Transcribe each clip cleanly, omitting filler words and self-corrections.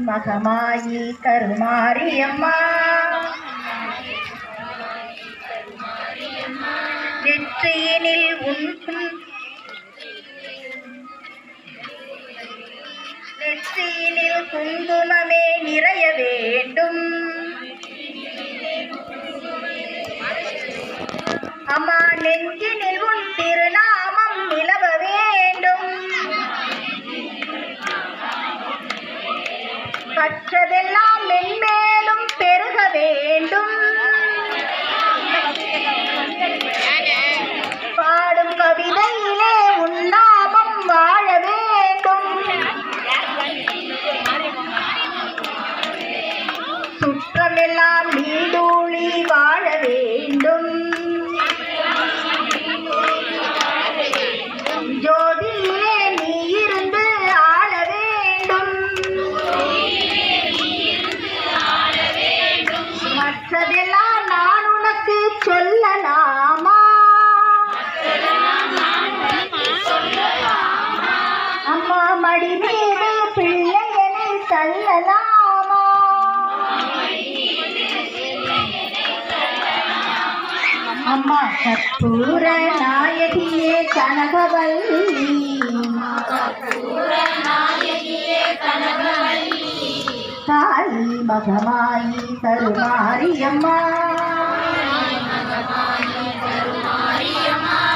மகமாயி கருமாரியம்மா நெற்றியினில் நெற்றியினில் குங்குமமே நிறைய வேண்டும் அம்மா நெஞ்சினில் உன் திருநாமம் நிலவ வேண்டும் கற்றதெல்லாம் மென்மேலும் பெருக வேண்டும் பாடும் கவிதையிலே உன் நாமம் வாழ வேண்டும் சுற்றமெல்லாம் நீடூழி வாழ வேண்டும் ஜோதியிலே நீ இருந்து ஆள வேண்டும் மற்றதெல்லாம் நான் உனக்கு சொல்லலாமா அம்மா மடி மீது பிள்ளையனை தள்ளலாமா அம்மா கற்பூர நாயகியே கனகவல்லி காளி மகமாயி கருமாரியம்மா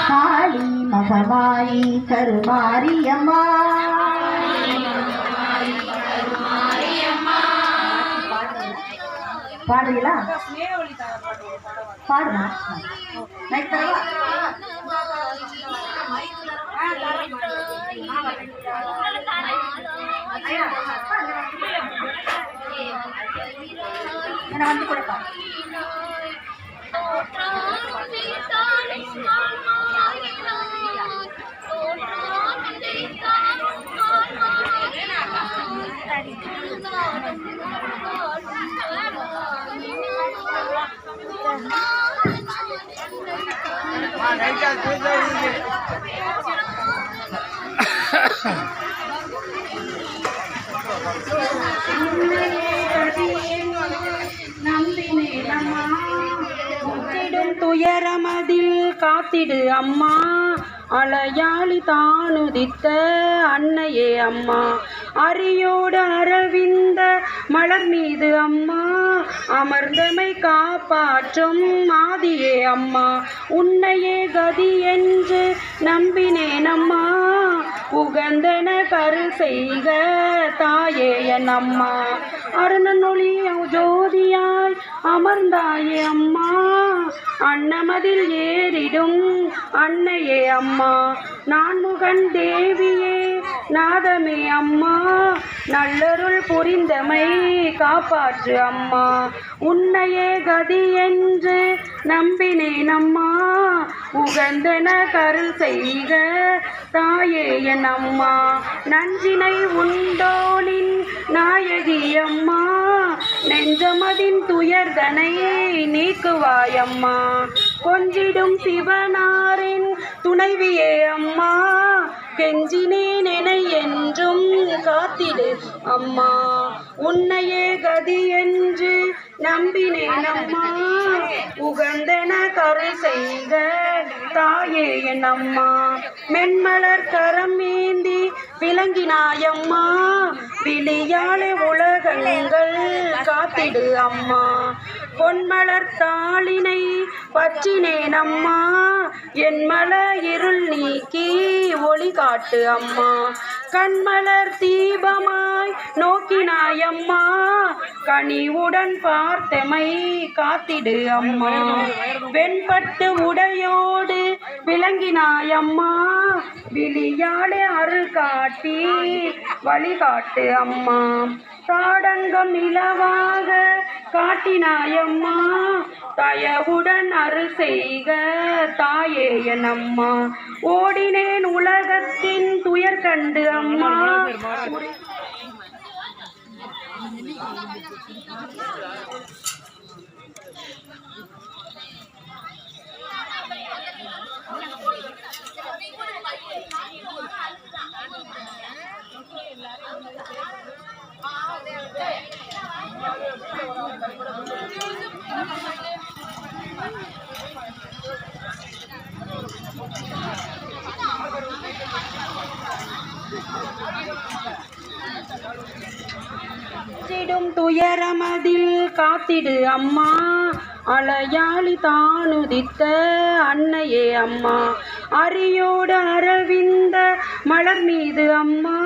காளி மகமாயி கருமாரியம்மா பாடுவீங்களா பாடுமா வந்து கொடுப்பா துயரமதில் காத்திடு அம்மா அலையாளி தானுதித்த அன்னையே அம்மா அரியோடு அரவிந்த மலர் மீது அம்மா அமர்ந்தமை காப்பாற்றும் ஆதியே அம்மா உன்னையே கதி என்று நம்பினேன் அம்மா உகந்தன கரு செய்க தாயே என் அம்மா அருணொளி ஜோதியாய் அமர்ந்தாயே அம்மா அன்னமதில் ஏறிடும் அன்னையே அம்மா நான்முகன் தேவியே நாதமே அம்மா நல்லருள் புரிந்தமை காப்பாற்று அம்மா உன்னையே கதி என்று நம்பினேன் அம்மா உகந்தன கரு செய்க தாயே என் அம்மா நஞ்சினை உண்டோனின் நாயகி அம்மா நெஞ்சமதின் துயர்தனை நீக்குவாயம்மா கொஞ்சிடும் சிவனாரின் துணைவியே அம்மா கெஞ்சினேன் எனை என்றும் காத்திடு அம்மா உன்னையே கதி என்று நம்பினேன் அம்மா உகந்தன கரு செய்க தாயே என் அம்மா மென்மலர் கரம் ஏந்தி விளங்கினாயம்மா விழியாலே உலகங்கள் காத்திடு அம்மா பொன்மலர் தாளினை பற்றினேன் அம்மா என் மல இருள் நீக்கி ஒளி காட்டு அம்மா கண்மலர் தீபமாய் நோக்கினாயம்மா கனிவுடன் பார்த்தமை காத்திடு அம்மா வெண்பட்டு உடையோடு விளங்கினாயம்மா விழியாலே அருள் காட்டி வழிகாட்டு அம்மா தாடங்கம் நிலவாக காட்டினாயம்மா தயவுடன் அருள் செய்க தாயே என் அம்மா ஓடினேன் உலகத்தின் துயர் கண்டு அம்மா காத்திடு அம்மா அலையாளி தானுதித்த அன்னையே அம்மா அரியோடு அரவிந்த மலர் மீது அம்மா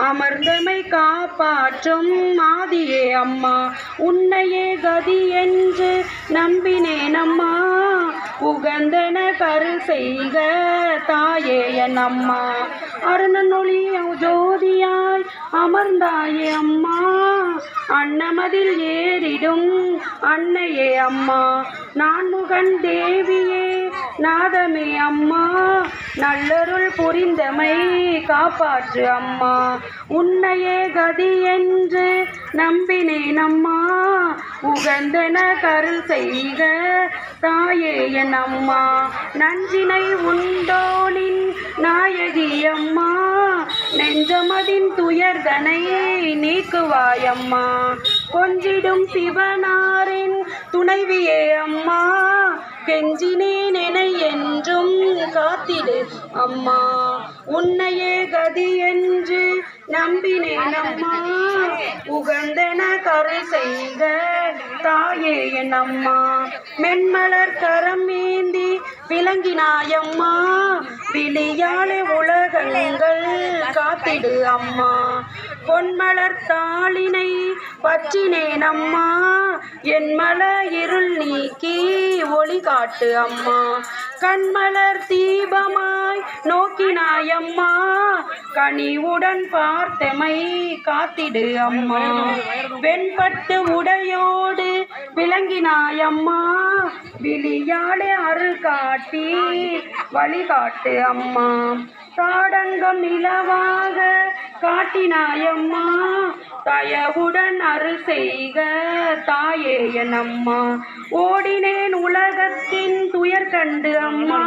அமர்ந்தமை காப்பாற்றும் மாதியே அம்மா உன்னையே கதி என்று நம்பினேன் அம்மா உகந்தன கருள் செய்க தாயே என் அம்மா அருணொளி ஜோதியாய் அமர்ந்தாயே அம்மா அன்னமதில் ஏறிடும் அன்னையே அம்மா நான்முகன் தேவியே நாதமே அம்மா நல்லருள் புரிந்தமை காப்பாற்று அம்மா உன்னையே கதி என்று நம்பினேன் அம்மா உகந்தன கருள் செய்க தாயே என் அம்மா நஞ்சினை உண்டோனின் நாயகி அம்மா நெஞ்சமதின் துயர்தனை நீக்குவாயம்மா கொஞ்சிடும் சிவனாரின் துணைவியே அம்மா கெஞ்சினேன் எனை என்றும் காத்திடு அம்மா உன்னையே கதி என்று நம்பினேன் அம்மா உகந்தன கருள் செய்க தாயே என் அம்மா மென்மலர் கரம் ஏந்தி விளங்கினாயம்மா விழியாலே உலகங்கள் காத்திடு அம்மா பொன்மலர் தாளினை பற்றினேன் அம்மா என் மல இருள் நீக்கி ஒளி காட்டு அம்மா கண்மலர் தீபமாய் நோக்கினாயம்மா கனிவுடன் பார்த்தமை காத்திடு அம்மா வெண்பட்டு உடையோடு விளங்கினாயம்மா விழியாலே அருள் காட்டி வழிகாட்டு அம்மா தாடங்கம் நிலவாக காட்டினாயம்மா தயவுடன் அருள் செய்க தாயே என் அம்மா ஓடினேன் உலகத்தின் துயர் கண்டு அம்மா